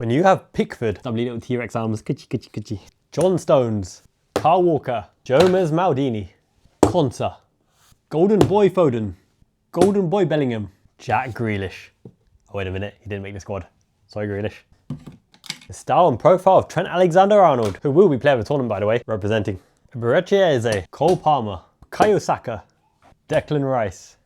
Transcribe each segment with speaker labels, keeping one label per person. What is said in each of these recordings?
Speaker 1: When you have Pickford, lovely little T-Rex arms, John Stones, Kyle Walker, Jomez Maldini, Konsa, Golden Boy Foden, Golden Boy Bellingham, Jack Grealish. Oh, wait a minute, he didn't make the squad. Sorry, Grealish. The style and profile of Trent Alexander Arnold, who will be player of the tournament, by the way, representing. Eze, Cole Palmer, Bukayo Saka, Declan Rice,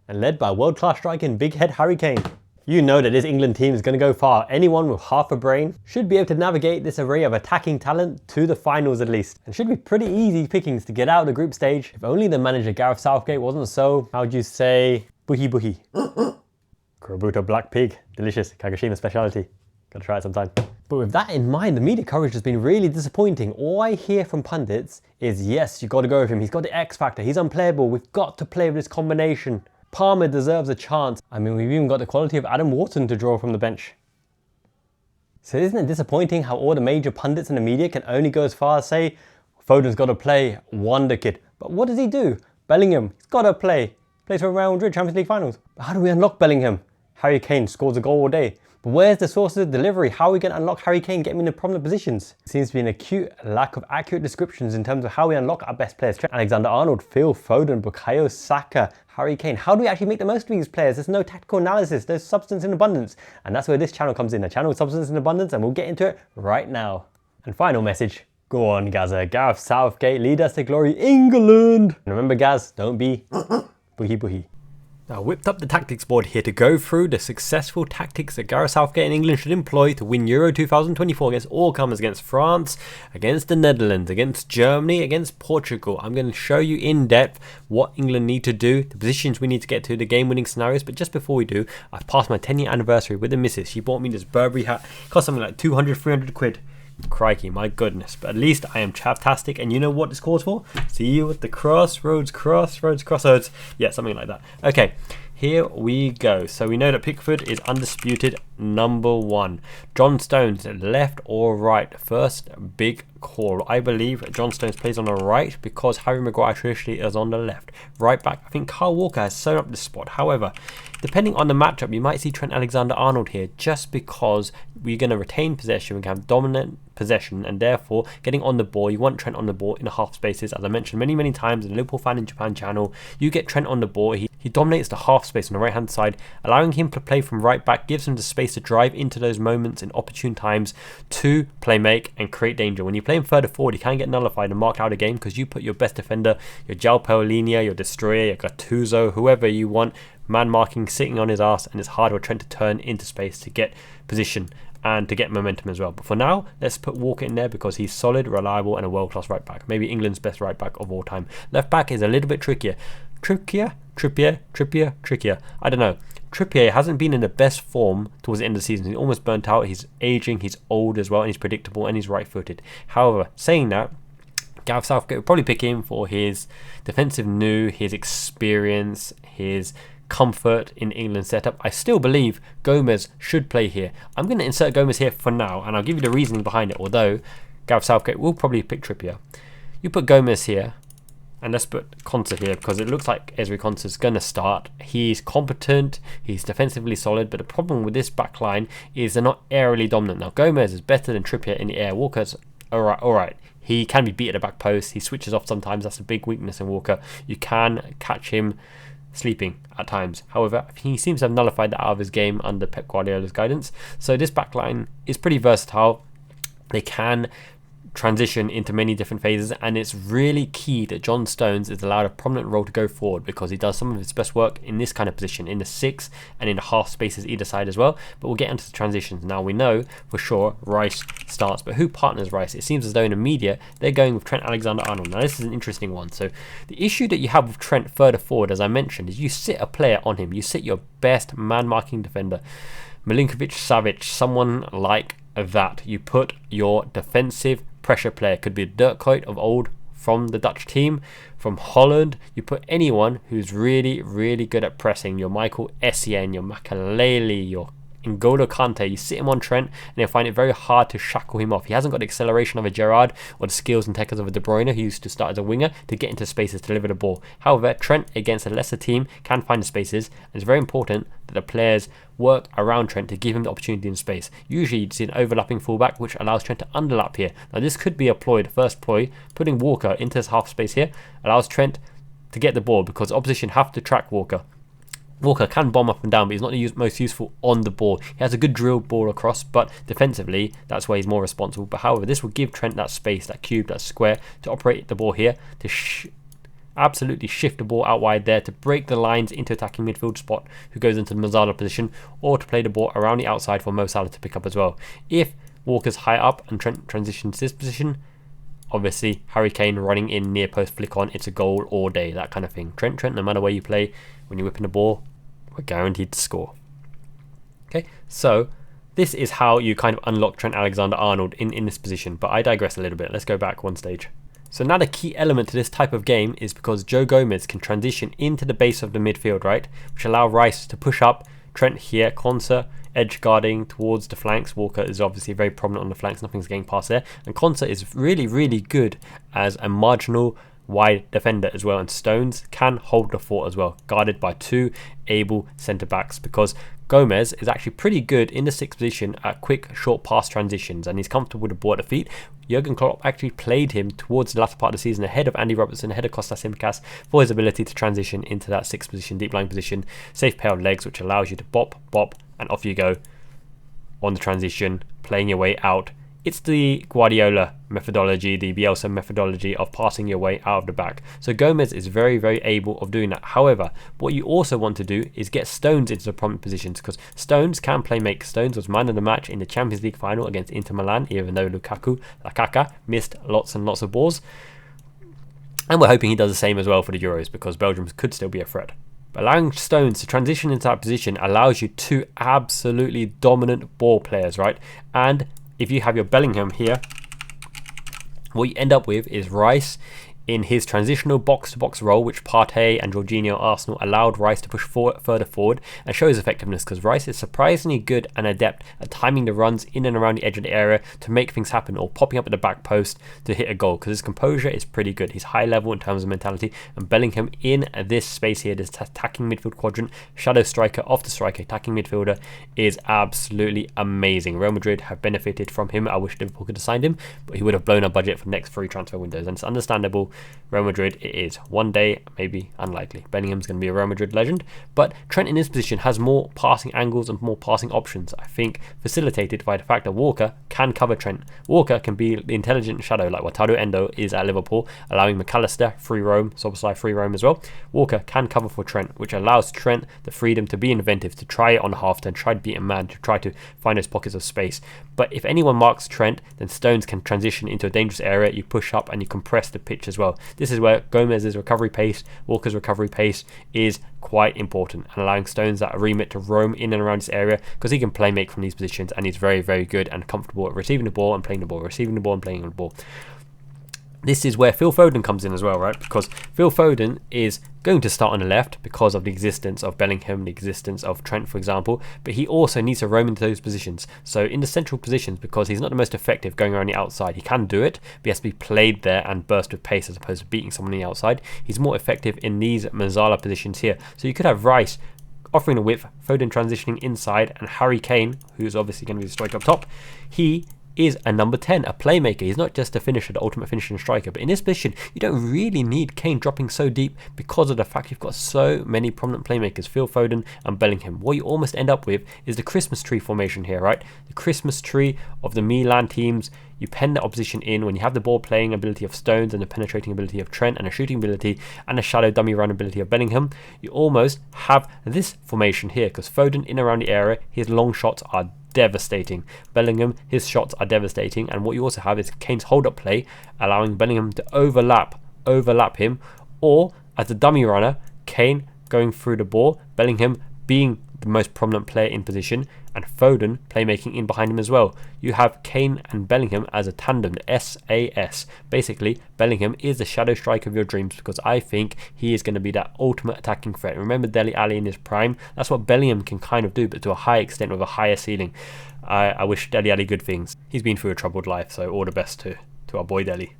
Speaker 1: and led by world-class striker and big head Harry Kane. You know that this England team is going to go far. Anyone with half a brain should be able to navigate this array of attacking talent to the finals at least. And should be pretty easy pickings to get out of the group stage. If only the manager Gareth Southgate wasn't so, how'd you say, BuHi BuHi. Kurobuto black pig, delicious, Kagoshima speciality. Gotta try it sometime. But with that in mind, the media coverage has been really disappointing. All I hear from pundits is, yes, you got to go with him. He's got the X factor. He's unplayable. We've got to play with this combination. Palmer deserves a chance. I mean, we've even got the quality of Adam Wharton to draw from the bench. So isn't it disappointing how all the major pundits in the media can only go as far as say, Foden's got to play, wonder kid. But what does he do? Bellingham, he's got to play. Plays for Real Madrid Champions League finals. But how do we unlock Bellingham? Harry Kane scores a goal all day. But where's the sources of delivery? How are we going to unlock Harry Kane, get him into prominent positions? It seems to be an acute lack of accurate descriptions in terms of how we unlock our best players. Trent Alexander Arnold, Phil Foden, Bukayo Saka, Harry Kane. How do we actually make the most of these players? There's no tactical analysis, there's substance in abundance. And that's where this channel comes in, a channel with substance in abundance, and we'll get into it right now. And final message, go on Gazza, Gareth Southgate, lead us to glory, England! And remember Gaz, don't be BuHi BuHi. I whipped up the tactics board here to go through the successful tactics that Gareth Southgate and England should employ to win Euro 2024 against all comers, against France, against the Netherlands, against Germany, against Portugal. I'm going to show you in depth what England need to do, the positions we need to get to, the game-winning scenarios. But just before we do, I've passed my 10-year anniversary with the missus. She bought me this Burberry hat. It cost something like 200, 300 quid. Crikey, my goodness. But at least I am chavtastic, and you know what this calls for? See you at the crossroads. Yeah, something like that. Okay, here we go. So we know that Pickford is undisputed #1. John Stones, left or right? First big call. I believe John Stones plays on the right because Harry Maguire traditionally is on the left. Right back, I think Kyle Walker has sewn up this spot. However, depending on the matchup, you might see Trent Alexander Arnold here just because we're going to retain possession. We can have dominant possession, and therefore getting on the ball, you want Trent on the ball in the half spaces. As I mentioned many times in the Liverpool Fan in Japan channel, you get Trent on the ball, he dominates the half space on the right hand side. Allowing him to play from right back gives him the space to drive into those moments in opportune times to play make and create danger. When you play him further forward, he can get nullified and marked out of game because you put your best defender, your João Paulinho, your Destroyer, your Gattuso, whoever you want, man marking, sitting on his ass, and it's hard for Trent to turn into space to get position and to get momentum as well. But for now, let's put Walker in there because he's solid, reliable, and a world-class right back. Maybe England's best right back of all time. Left back is a little bit trickier. Trickier. I don't know. Trippier hasn't been in the best form towards the end of the season. He's almost burnt out. He's aging. He's old as well, and he's predictable, and he's right-footed. However, saying that, Gareth Southgate will probably pick him for his defensive his experience, his comfort in England's setup. I still believe Gomez should play here. I'm going to insert Gomez here for now, and I'll give you the reasoning behind it, although Gareth Southgate will probably pick Trippier. You put Gomez here, and let's put Konsa here because it looks like Ezri Konsa is going to start. He's competent, he's defensively solid, but the problem with this back line is they're not aerially dominant. Now, Gomez is better than Trippier in the air. Walker's alright. He can be beat at the back post. He switches off sometimes. That's a big weakness in Walker. You can catch him sleeping at times. However, he seems to have nullified that out of his game under Pep Guardiola's guidance. So this back line is pretty versatile. They can transition into many different phases, and it's really key that John Stones is allowed a prominent role to go forward because he does some of his best work in this kind of position, in the 6 and in the half spaces either side as well. But we'll get into the transitions. Now, we know for sure Rice starts, but who partners Rice? It seems as though in the media they're going with Trent Alexander Arnold. Now, this is an interesting one. So the issue that you have with Trent further forward, as I mentioned, is you sit a player on him. You sit your best man-marking defender, Milinkovic-Savic, someone like that. You put your defensive pressure player, could be a Dirk Kuyt of old from the Dutch team, from Holland. You put anyone who's really good at pressing, your Michael Essien, your Makaleli, your N'Golo Kante. You sit him on Trent and you'll find it very hard to shackle him off. He hasn't got the acceleration of a Gerrard or the skills and techniques of a De Bruyne, who used to start as a winger, to get into spaces to deliver the ball. However, Trent against a lesser team can find the spaces, and it's very important that the players work around Trent to give him the opportunity in space. Usually you'd see an overlapping fullback which allows Trent to underlap here. Now this could be a ploy, the first ploy, putting Walker into this half space here allows Trent to get the ball because opposition have to track Walker. Walker can bomb up and down, but he's not the most useful on the ball. He has a good drilled ball across, but defensively, that's where he's more responsible. But however, this will give Trent that space, that cube, that square, to operate the ball here, to absolutely shift the ball out wide there, to break the lines into attacking midfield spot, who goes into the Mazzala position, or to play the ball around the outside for Mo Salah to pick up as well. If Walker's high up and Trent transitions to this position, obviously Harry Kane running in near post flick on, it's a goal all day, that kind of thing. Trent, no matter where you play, when you're whipping the ball, we're guaranteed to score. Okay, so this is how you kind of unlock Trent Alexander Arnold in this position, but I digress a little bit. Let's go back one stage. So now the key element to this type of game is because Joe Gomez can transition into the base of the midfield, right, which allow Rice to push up, Trent here, Konsa, edge guarding towards the flanks. Walker is obviously very prominent on the flanks, nothing's getting past there, and Konsa is really good as a marginal wide defender as well, and Stones can hold the fort as well, guarded by two able centre backs, because Gomez is actually pretty good in the sixth position at quick short pass transitions, and he's comfortable with the ball at the feet. Jurgen Klopp actually played him towards the latter part of the season ahead of Andy Robertson, ahead of Kostas Tsimikas, for his ability to transition into that sixth position, deep lying position, safe pair of legs, which allows you to bop, and off you go on the transition, playing your way out. It's the Guardiola methodology, the Bielsa methodology of passing your way out of the back. So Gomez is very able of doing that. However, what you also want to do is get Stones into the prominent positions, because Stones can play make. Stones was man of the match in the Champions League final against Inter Milan, even though Lukaku missed lots and lots of balls. And we're hoping he does the same as well for the Euros, because Belgium could still be a threat. But allowing Stones to transition into that position allows you two absolutely dominant ball players, right? And if you have your Bellingham here, what you end up with is Rice in his transitional box-to-box role, which Partey and Jorginho Arsenal allowed Rice to push further forward and show his effectiveness, because Rice is surprisingly good and adept at timing the runs in and around the edge of the area to make things happen, or popping up at the back post to hit a goal, because his composure is pretty good. He's high level in terms of mentality, and Bellingham in this space here, this attacking midfield quadrant, shadow striker of the striker, attacking midfielder, is absolutely amazing. Real Madrid have benefited from him. I wish Liverpool could have signed him, but he would have blown our budget for the next 3 transfer windows, and it's understandable. Real Madrid it is. One day, maybe unlikely. Bellingham's going to be a Real Madrid legend, but Trent in this position has more passing angles and more passing options, I think, facilitated by the fact that Walker can cover Trent. Walker can be the intelligent shadow like Wataru Endo is at Liverpool, allowing McAllister free roam, Szoboszlai free roam as well. Walker can cover for Trent, which allows Trent the freedom to be inventive, to try it on half turn, try to beat a man, to try to find those pockets of space. But if anyone marks Trent, then Stones can transition into a dangerous area, you push up and you compress the pitch as well. This is where Gomez's recovery pace, Walker's recovery pace is quite important, and allowing Stones that remit to roam in and around this area, because he can play make from these positions, and he's very good and comfortable at receiving the ball and playing the ball, receiving the ball and playing the ball. This is where Phil Foden comes in as well, right? Because Phil Foden is going to start on the left because of the existence of Bellingham, the existence of Trent, for example, but he also needs to roam into those positions. So in the central positions, because he's not the most effective going around the outside, he can do it, but he has to be played there and burst with pace as opposed to beating someone on the outside. He's more effective in these Mazzala positions here. So you could have Rice offering a width, Foden transitioning inside, and Harry Kane, who's obviously going to be the striker up top, he is a number 10, a playmaker. He's not just a finisher, the ultimate finisher and striker, but in this position you don't really need Kane dropping so deep because of the fact you've got so many prominent playmakers, Phil Foden and Bellingham. What you almost end up with is the Christmas tree formation here, right? The Christmas tree of the Milan teams. You pen the opposition in when you have the ball playing ability of Stones and the penetrating ability of Trent and the shooting ability and the shadow dummy run ability of Bellingham. You almost have this formation here, because Foden in around the area, his long shots are devastating. Bellingham, his shots are devastating, and what you also have is Kane's hold-up play, allowing Bellingham to overlap him, or as a dummy runner, Kane going through the ball, Bellingham being the most prominent player in position, and Foden playmaking in behind him as well. You have Kane and Bellingham as a tandem, SAS. Basically, Bellingham is the shadow striker of your dreams because I think he is going to be that ultimate attacking threat. Remember Dele Alli in his prime? That's what Bellingham can kind of do, but to a high extent with a higher ceiling. I wish Dele Alli good things. He's been through a troubled life, so all the best to our boy Dele.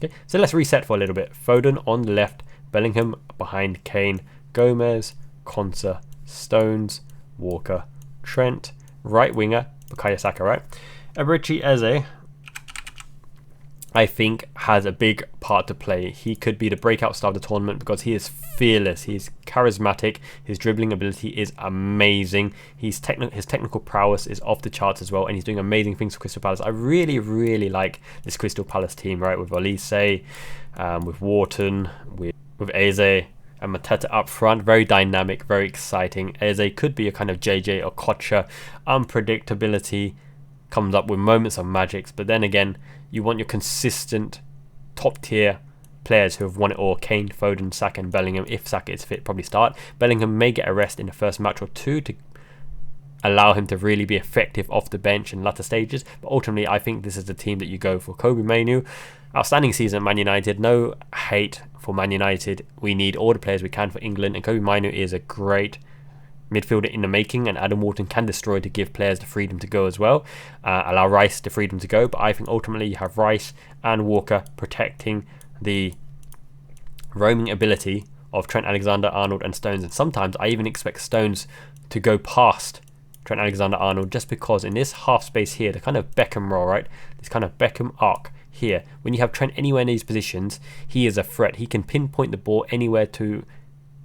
Speaker 1: Okay, so let's reset for a little bit. Foden on the left, Bellingham behind Kane, Gomez, Konsa, Stones, Walker, Trent, right winger, Bukayo Saka, right? Eberechi Eze, I think, has a big part to play. He could be the breakout star of the tournament because he is fearless, he's charismatic, his dribbling ability is amazing, his technical prowess is off the charts as well, and he's doing amazing things for Crystal Palace. I really, really like this Crystal Palace team, right? With Olise, with Wharton, with Eze, and Mateta up front. Very dynamic, very exciting. Eze could be a kind of JJ or Kocha. Unpredictability comes up with moments of magic, but then again, you want your consistent top tier players who have won it all. Kane, Foden, Saka and Bellingham. If Saka is fit, probably start. Bellingham may get a rest in the first match or two to allow him to really be effective off the bench in latter stages, but ultimately I think this is the team that you go for. Kobe Mainoo, outstanding season at Man United. No hate for Man United. We need all the players we can for England, and Kobe Mainoo is a great midfielder in the making, and Adam Wharton can destroy to give players the freedom to go as well, allow Rice the freedom to go, but I think ultimately you have Rice and Walker protecting the roaming ability of Trent Alexander Arnold and Stones, and sometimes I even expect Stones to go past Trent Alexander Arnold, just because in this half space here, the kind of Beckham role, right, this kind of Beckham arc here, when you have Trent anywhere in these positions, he is a threat. He can pinpoint the ball anywhere to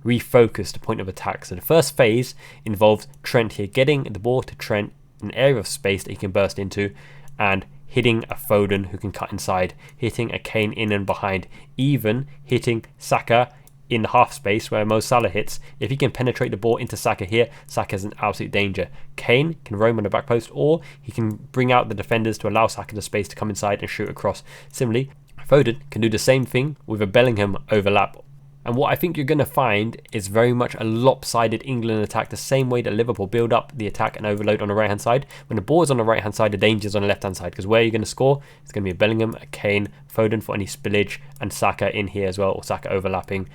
Speaker 1: refocus the point of attack. So the first phase involves Trent here getting the ball to Trent, an area of space that he can burst into, and hitting a Foden who can cut inside, hitting a Kane in and behind, even hitting Saka in the half space where Mo Salah hits. If he can penetrate the ball into Saka here, Saka's an absolute danger. Kane can roam on the back post, or he can bring out the defenders to allow Saka the space to come inside and shoot across. Similarly, Foden can do the same thing with a Bellingham overlap. And what I think you're going to find is very much a lopsided England attack, the same way that Liverpool build up the attack and overload on the right hand side. When the ball is on the right hand side, the danger is on the left hand side, because where you're going to score, it's going to be a Bellingham, a Kane, Foden for any spillage, and Saka in here as well, or Saka overlapping,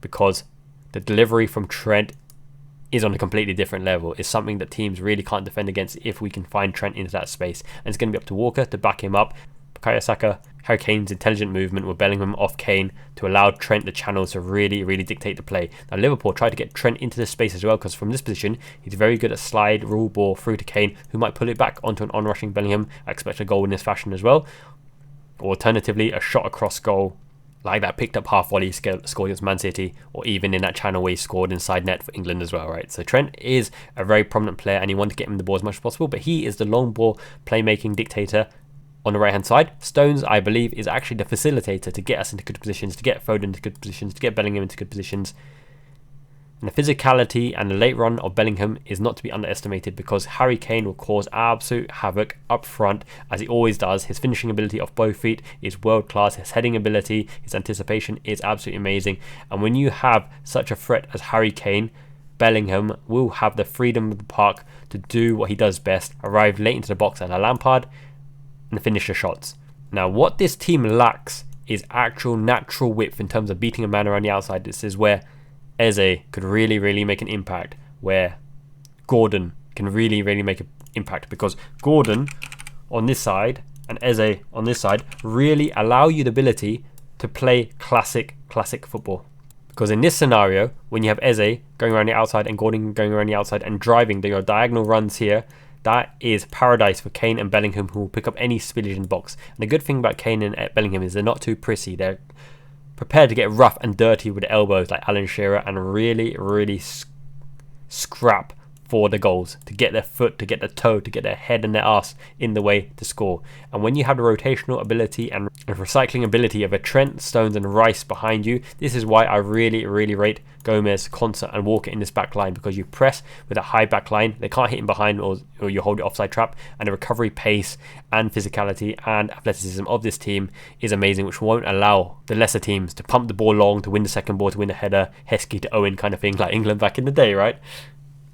Speaker 1: because the delivery from Trent is on a completely different level. It's something that teams really can't defend against if we can find Trent into that space. And it's going to be up to Walker to back him up. Bukayo Saka, Harry Kane's intelligent movement with Bellingham off Kane to allow Trent the channels to really, really dictate the play. Now Liverpool tried to get Trent into this space as well, because from this position, he's very good at slide, rule ball through to Kane, who might pull it back onto an on-rushing Bellingham. I expect a goal in this fashion as well. Or alternatively, a shot across goal like that picked up half volley scored against Man City, or even in that channel where he scored inside net for England as well, right? So Trent is a very prominent player, and you want to get him the ball as much as possible, but he is the long ball playmaking dictator on the right hand side. Stones, I believe, is actually the facilitator to get us into good positions, to get Foden into good positions, to get Bellingham into good positions. And the physicality and the late run of Bellingham is not to be underestimated, because Harry Kane will cause absolute havoc up front, as he always does. His finishing ability off both feet is world class. His heading ability, his anticipation is absolutely amazing. And when you have such a threat as Harry Kane, Bellingham will have the freedom of the park to do what he does best, arrive late into the box and a Lampard, and finish the shots. Now, what this team lacks is actual natural width in terms of beating a man around the outside. This is where Eze could really, really make an impact, where Gordon can really, really make an impact, because Gordon on this side and Eze on this side really allow you the ability to play classic football. Because in this scenario, when you have Eze going around the outside and Gordon going around the outside and driving your diagonal runs here, that is paradise for Kane and Bellingham, who will pick up any spillage in the box. And the good thing about Kane and Bellingham is they're not too prissy. They're prepared to get rough and dirty with the elbows like Alan Shearer, and really, really scrap for the goals, to get their foot, to get their toe, to get their head and their ass in the way to score. And when you have the rotational ability and recycling ability of a Trent, Stones and Rice behind you, this is why I really rate Gomez, Konsa and Walker in this back line, because you press with a high back line, they can't hit in behind or you hold the offside trap, and the recovery pace and physicality and athleticism of this team is amazing, which won't allow the lesser teams to pump the ball long, to win the second ball, to win the header, Heskey to Owen kind of thing, like England back in the day, right?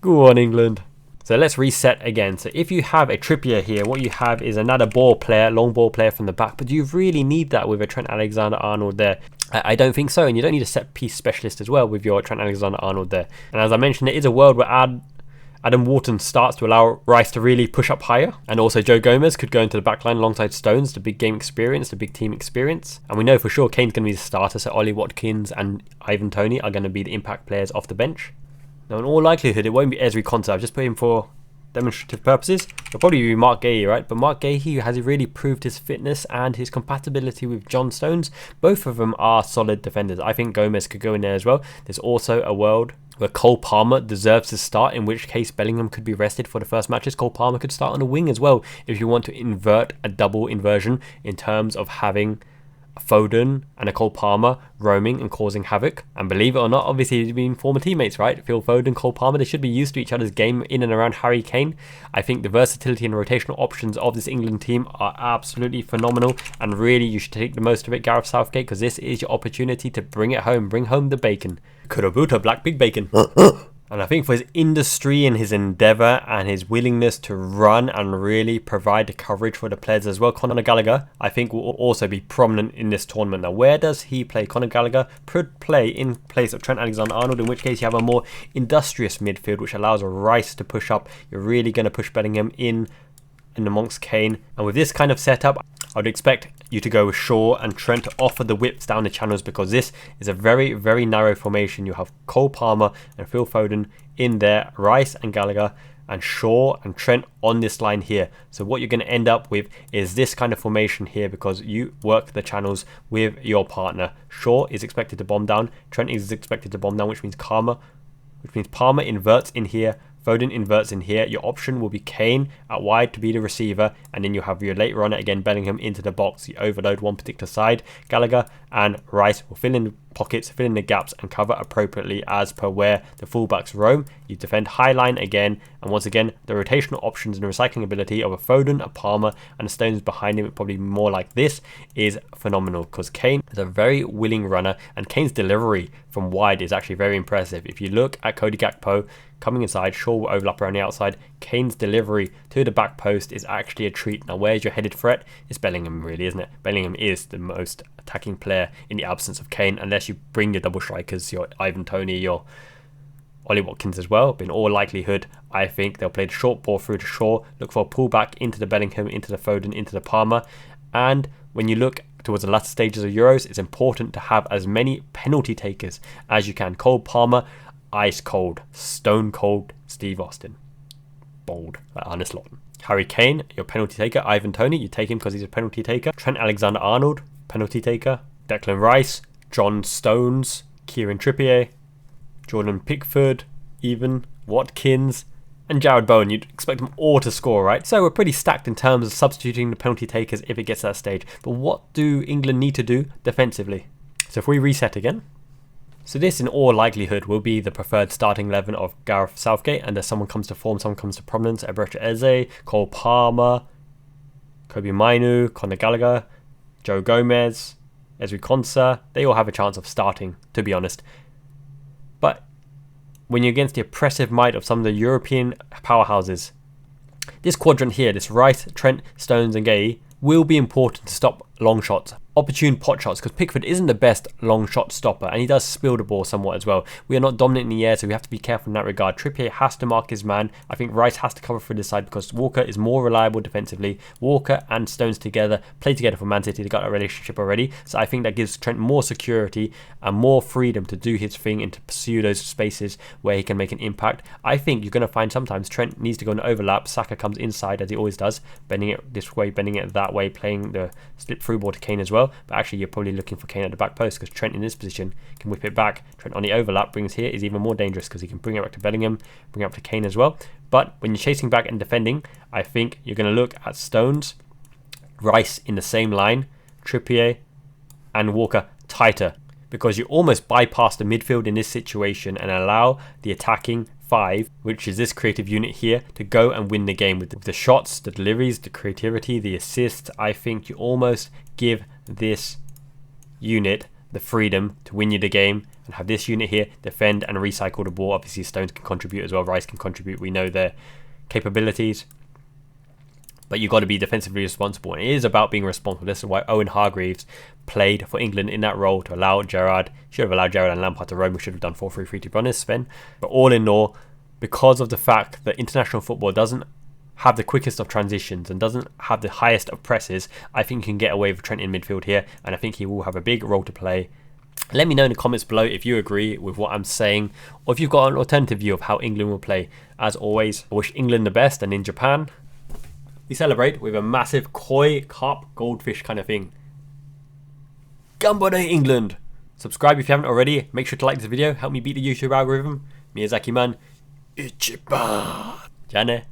Speaker 1: Go on, England. So let's reset again. So if you have a Trippier here, what you have is another ball player, long ball player from the back, but do you really need that with a Trent Alexander Arnold there? I don't think so, and you don't need a set piece specialist as well with your Trent Alexander Arnold there. And as I mentioned, it is a world where Adam Wharton starts to allow Rice to really push up higher, and also Joe Gomez could go into the back line alongside Stones, the big game experience, the big team experience. And we know for sure Kane's going to be the starter, so Ollie Watkins and Ivan Toney are going to be the impact players off the bench. Now, in all likelihood, it won't be Ezri Konsa. I've just put him for demonstrative purposes. It'll probably be Mark Gahey, right? But Mark Gahey has really proved his fitness and his compatibility with John Stones. Both of them are solid defenders. I think Gomez could go in there as well. There's also a world where Cole Palmer deserves to start, in which case Bellingham could be rested for the first matches. Cole Palmer could start on the wing as well if you want to invert a double inversion in terms of having Foden and a Cole Palmer roaming and causing havoc. And believe it or not, obviously they've been former teammates, right? Phil Foden, Cole Palmer, they should be used to each other's game in and around Harry Kane. I think the versatility and rotational options of this England team are absolutely phenomenal, and really you should take the most of it, Gareth Southgate, because this is your opportunity to bring it home, bring home the bacon. Kurabuta, black big bacon. And I think for his industry and his endeavour and his willingness to run and really provide the coverage for the players as well, Conor Gallagher, I think will also be prominent in this tournament. Now, where does he play? Conor Gallagher could play in place of Trent Alexander Arnold, in which case you have a more industrious midfield, which allows Rice to push up. You're really going to push Bellingham in amongst Kane. And with this kind of setup, I would expect you to go with Shaw and Trent to offer the whips down the channels, because this is a very narrow formation. You have Cole Palmer and Phil Foden in there, Rice and Gallagher and Shaw and Trent on this line here. So what you're going to end up with is this kind of formation here, because you work the channels with your partner. Shaw is expected to bomb down, Trent is expected to bomb down, which means Palmer inverts in here, Foden inverts in here. Your option will be Kane out wide to be the receiver, and then you have your late runner again, Bellingham, into the box. You overload one particular side. Gallagher and Rice will fill in the pockets, fill in the gaps, and cover appropriately as per where the fullbacks roam. You defend high line again, and once again, the rotational options and recycling ability of a Foden, a Palmer, and the Stones behind him, probably more like this, is phenomenal, because Kane is a very willing runner, and Kane's delivery from wide is actually very impressive. If you look at Cody Gakpo coming inside, Shaw will overlap around the outside. Kane's delivery to the back post is actually a treat. Now, where's your headed threat? It's Bellingham, really, isn't it? Bellingham is the most attacking player in the absence of Kane, unless you bring your double strikers, your Ivan Toney, your Ollie Watkins as well. But in all likelihood, I think they'll play the short ball through to Shaw, look for a pullback into the Bellingham, into the Foden, into the Palmer. And when you look towards the latter stages of Euros, it's important to have as many penalty takers as you can. Cole Palmer, ice cold, stone cold Steve Austin. Bold, like Arne Slot. Harry Kane, your penalty taker. Ivan Toney, you take him because he's a penalty taker. Trent Alexander Arnold, penalty taker. Declan Rice, John Stones, Kieran Trippier, Jordan Pickford, even Watkins, and Jared Bowen. You'd expect them all to score, right? So we're pretty stacked in terms of substituting the penalty takers if it gets to that stage. But what do England need to do defensively? So if we reset again. So this, in all likelihood, will be the preferred starting 11 of Gareth Southgate, and as someone comes to form, someone comes to prominence. Eberechi Eze, Cole Palmer, Kobe Mainu, Conor Gallagher, Joe Gomez, Ezri Konsa, they all have a chance of starting, to be honest. But when you're against the oppressive might of some of the European powerhouses, this quadrant here, this Rice, Trent, Stones and Gahey, will be important to stop long shots, opportune pot shots, because Pickford isn't the best long shot stopper, and he does spill the ball somewhat as well. We are not dominant in the air, so we have to be careful in that regard. Trippier has to mark his man. I think Rice has to cover through this side because Walker is more reliable defensively. Walker and Stones together play together for Man City. They got that relationship already, so I think that gives Trent more security and more freedom to do his thing and to pursue those spaces where he can make an impact. I think you're going to find sometimes Trent needs to go in overlap. Saka comes inside as he always does, bending it this way, bending it that way, playing the slip through through ball to Kane as well, but actually you're probably looking for Kane at the back post because Trent in this position can whip it back. Trent on the overlap brings here is even more dangerous because he can bring it back to Bellingham, bring it up to Kane as well. But when you're chasing back and defending, I think you're going to look at Stones, Rice in the same line, Trippier and Walker tighter, because you almost bypass the midfield in this situation and allow the attacking five, which is this creative unit here, to go and win the game with the shots, the deliveries, the creativity, the assists. I think you almost give this unit the freedom to win you the game and have this unit here defend and recycle the ball. Obviously Stones can contribute as well, Rice can contribute, we know their capabilities, but you've got to be defensively responsible, and it is about being responsible. This is why Owen Hargreaves played for England in that role, to allow Gerrard, should have allowed Gerrard and Lampard to roam. We should have done 4-3-3 to be honest, Sven. But all in all, because of the fact that international football doesn't have the quickest of transitions and doesn't have the highest of presses, I think you can get away with Trent in midfield here, and I think he will have a big role to play. Let me know in the comments below if you agree with what I'm saying, or if you've got an alternative view of how England will play. As always, I wish England the best, and in Japan, we celebrate with a massive koi carp goldfish kind of thing. Gambare England! Subscribe if you haven't already. Make sure to like this video. Help me beat the YouTube algorithm. Miyazaki Man, Ichiban! Jane.